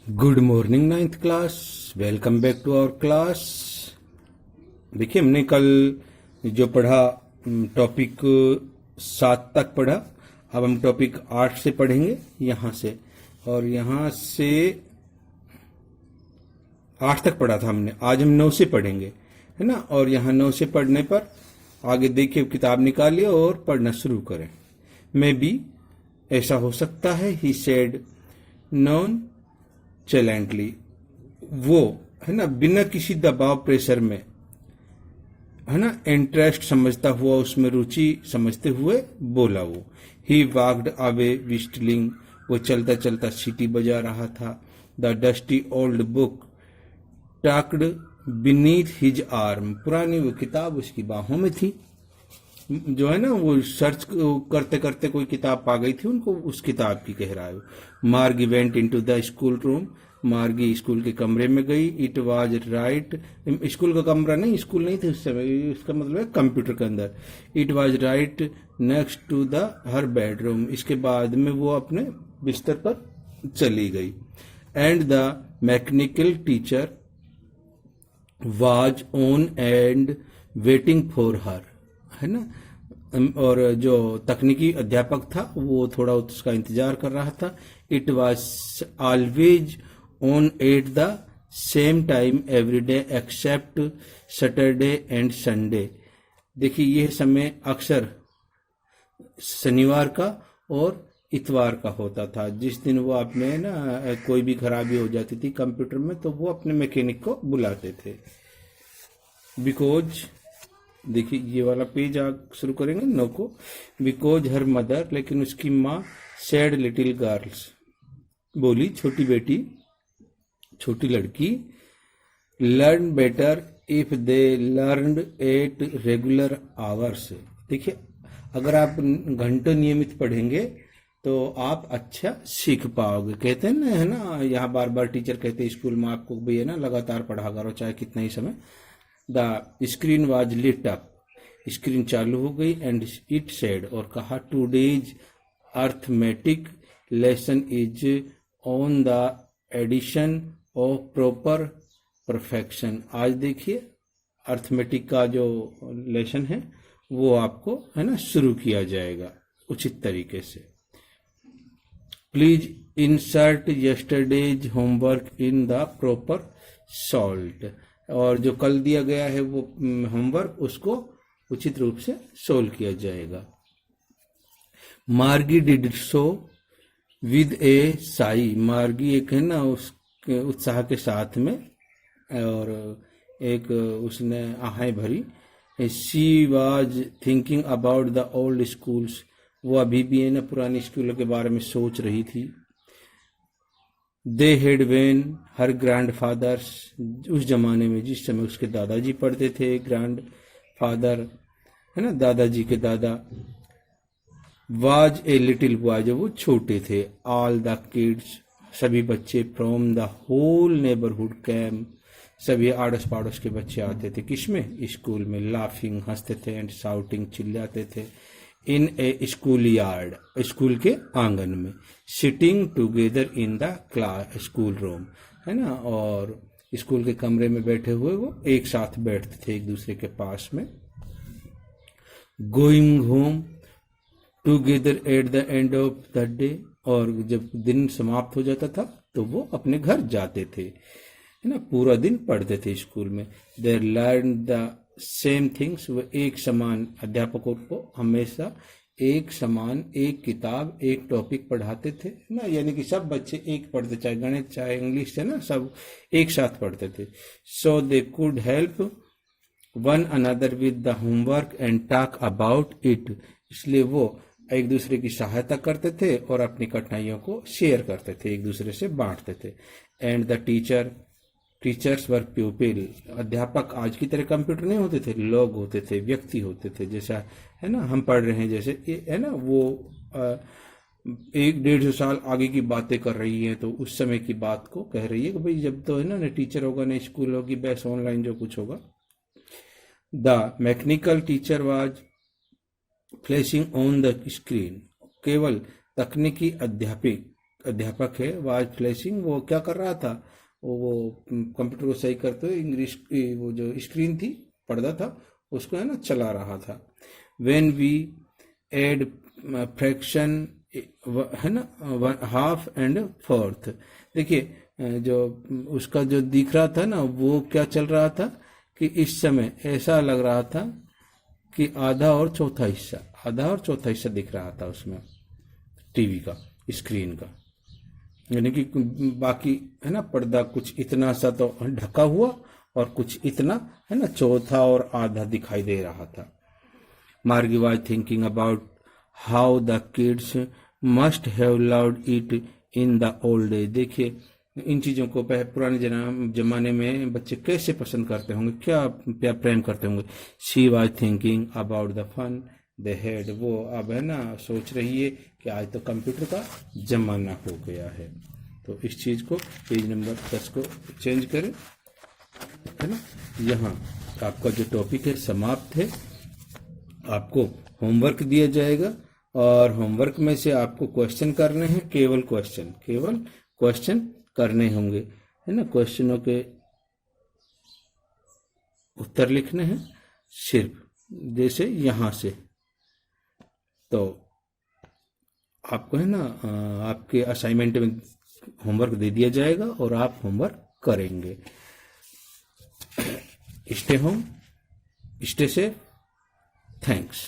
Good morning ninth class. Welcome back to our class. देखिए हमने कल जो पढ़ा टॉपिक 7 तक पढ़ा। अब हम टॉपिक 8 से पढ़ेंगे यहाँ से, और यहाँ से 8 तक पढ़ा था हमने। आज हम 9 से पढ़ेंगे, है ना। और यहाँ 9 से पढ़ने पर आगे देखिए, किताब निकालिए और पढ़ना शुरू करें। मे बी ऐसा हो सकता है, ही सेड नॉन चैलेंटली, वो है ना बिना किसी दबाव प्रेशर में, है ना, इंटरेस्ट समझता हुआ, उसमें रुचि समझते हुए बोला वो। ही वॉक्ड अवे विस्टलिंग, वो चलता चलता सीटी बजा रहा था। The dusty old book tucked beneath his arm, पुरानी वो किताब उसकी बाहों में थी। जो है ना, वो सर्च करते करते कोई किताब पा गई थी उनको, उस किताब की कह रहा है। मार्गी went into the school room, मार्गी स्कूल के कमरे में गई। इट वाज राइट, स्कूल का कमरा नहीं, स्कूल नहीं थे उस समय, इसका मतलब है कंप्यूटर के अंदर। It was right next to the her bedroom, इसके बाद में वो अपने बिस्तर पर चली गई। And the mechanical teacher was on and waiting for her, है ना। और जो तकनीकी अध्यापक था वो थोड़ा उसका इंतजार कर रहा था। It was always on at the same time every day except Saturday and Sunday. देखिए यह समय अक्सर शनिवार का और इतवार का होता था। जिस दिन वो अपने ना कोई भी खराबी हो जाती थी कंप्यूटर में, तो वो अपने मैकेनिक को बुलाते थे। बिकॉज देखिए ये वाला पेज आप शुरू करेंगे 9 को। बिकॉज हर मदर, लेकिन उसकी माँ, सैड लिटिल गर्ल्स, बोली छोटी बेटी, छोटी लड़की, learn better if they learn at regular hours. देखिए अगर आप घंटों नियमित पढ़ेंगे तो आप अच्छा सीख पाओगे। कहते हैं ना, है ना, यहाँ बार बार टीचर कहते हैं स्कूल में आपको भैया ना लगातार पढ़ा करो, चाहे कितना ही समय। The screen was lit up, screen चालू हो गई। एंड इट सेड, और कहा, today's arithmetic lesson is on the addition of proper perfection. आज देखिए अर्थमेटिक का जो लेसन है वो आपको, है ना, शुरू किया जाएगा उचित तरीके से। Please insert yesterday's homework in the proper salt, और जो कल दिया गया है वो होमवर्क, उसको उचित रूप से सोल्व किया जाएगा। मार्गी डिड सो विद ए साई, मार्गी एक है ना उसके उत्साह के साथ में, और एक उसने आहें भरी। She was thinking about the old schools, वो अभी भी है ना पुरानी स्कूलों के बारे में सोच रही थी। They had when her grandfathers, उस जमाने में जिस समय उसके दादाजी पढ़ते थे, ग्रैंड फादर है ना, दादाजी के दादा। वाज ए लिटिल बॉय, जो वो छोटे थे। ऑल द किड्स, सभी बच्चे। From the whole neighbourhood came, सभी आड़ोस पाड़ोस के बच्चे आते थे। किसमें? स्कूल में। लाफिंग, हंसते थे। एंड शाउटिंग, चिल्लाते थे। इन ए स्कूल यार्ड, स्कूल के आंगन में। Sitting together in the class school room, है ना, और स्कूल के कमरे में बैठे हुए वो एक साथ बैठते थे एक दूसरे के पास में। Going home together at the end of the day, और जब दिन समाप्त हो जाता था तो वो अपने घर जाते थे, है ना। पूरा दिन पढ़ते थे स्कूल में। They learn the same things, वो एक समान, अध्यापकों को हमेशा एक समान, एक किताब, एक टॉपिक पढ़ाते थे ना, यानी कि सब बच्चे एक पढ़ते, चाहे गणित चाहे इंग्लिश, है ना, सब एक साथ पढ़ते थे। So they could help one another with the homework and talk about it, इसलिए वो एक दूसरे की सहायता करते थे और अपनी कठिनाइयों को शेयर करते थे, एक दूसरे से बांटते थे। एंड द टीचर्स वर प्यूपिल, अध्यापक आज की तरह कंप्यूटर नहीं होते थे, लोग होते थे, व्यक्ति होते थे। जैसा है ना हम पढ़ रहे हैं, जैसे है ना वो 100-150 साल आगे की बातें कर रही है, तो उस समय की बात को कह रही है कि भाई जब तो है ना टीचर होगा, न स्कूल होगी, बस ऑनलाइन जो कुछ होगा। The mechanical teacher was flashing on the screen, केवल तकनीकी अध्यापक अध्यापक है वाज फ्लैशिंग, वो क्या कर रहा था, वो कंप्यूटर को सही करते हुए इंग्लिश वो जो स्क्रीन थी, पर्दा था, उसको है ना चला रहा था। व्हेन वी एड फ्रैक्शन है ना हाफ एंड फोर्थ, देखिए जो उसका जो दिख रहा था ना, वो क्या चल रहा था कि इस समय ऐसा लग रहा था कि आधा और चौथा हिस्सा दिख रहा था उसमें टीवी का, स्क्रीन का, यानी कि बाकी है ना पर्दा कुछ इतना सा तो ढका हुआ और कुछ इतना है ना चौथा और आधा दिखाई दे रहा था। मार्गी was thinking about how the kids must have loved it in the old days. देखिए इन चीज़ों को पुराने जमाने में बच्चे कैसे पसंद करते होंगे, क्या प्रेम करते होंगे। She was thinking about the fun they had, वो अब है ना सोच रही है कि आज तो कंप्यूटर का जमाना हो गया है। तो इस चीज़ को पेज नंबर 10 को चेंज करें, है ना। यहाँ आपका जो टॉपिक है समाप्त है। आपको होमवर्क दिया जाएगा और होमवर्क में से आपको क्वेश्चन करने हैं, केवल क्वेश्चन करने होंगे, है ना। क्वेश्चनों के उत्तर लिखने हैं सिर्फ, जैसे यहाँ से। तो आपको है ना आपके असाइनमेंट में होमवर्क दे दिया जाएगा और आप होमवर्क करेंगे। Stay home, stay safe, thanks.